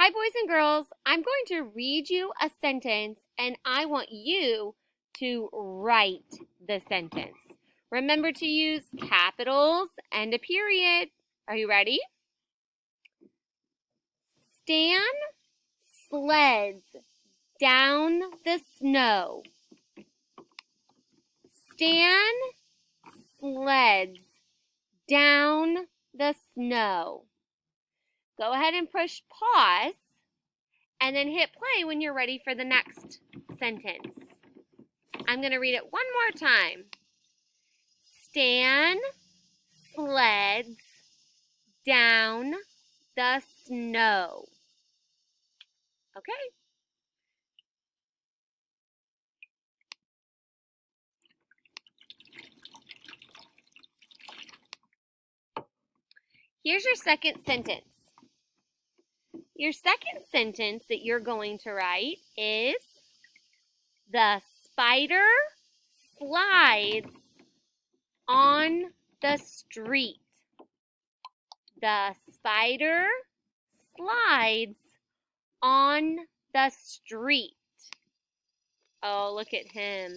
Hi, boys and girls. I'm going to read you a sentence and I want you to write the sentence. Remember to use capitals and a period. Are you ready? Stan sleds down the snow. Stan sleds down the snow. Go ahead and push pause and then hit play when you're ready for the next sentence. I'm going to read it one more time. Stan sleds down the snow. Okay. Here's your second sentence. Your second sentence that you're going to write is, the spider slides on the street. The spider slides on the street. Oh, look at him.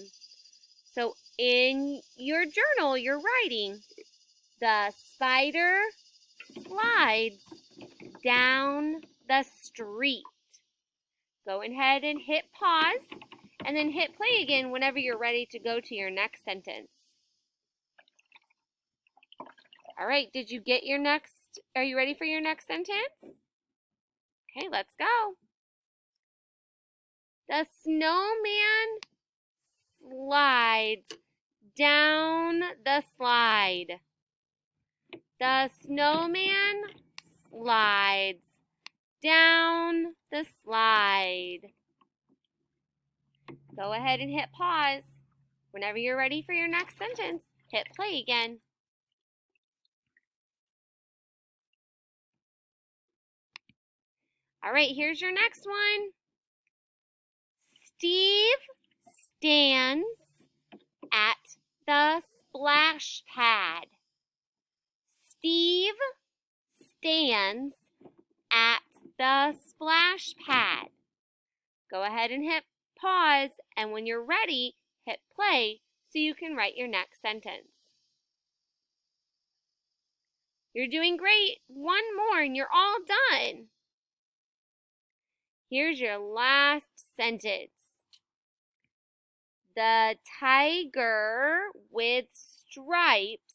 So in your journal, you're writing, the spider slides down the street. Go ahead and hit pause and then hit play again whenever you're ready to go to your next sentence. All right, did you get your next? Are you ready for your next sentence? Okay, let's go. The snowman slides down the slide. The snowman slides down the slide. Go ahead and hit pause. Whenever you're ready for your next sentence, hit play again. All right, here's your next one. Steve stands at the splash pad. Steve stands at the splash pad. Go ahead and hit pause, and when you're ready, hit play so you can write your next sentence. You're doing great. One more and you're all done. Here's your last sentence. The tiger with stripes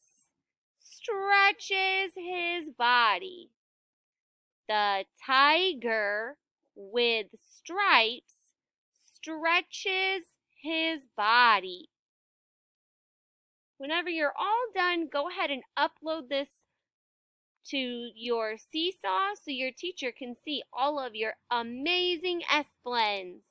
stretches his body. The tiger with stripes stretches his body. Whenever you're all done, go ahead and upload this to your Seesaw so your teacher can see all of your amazing S-blends.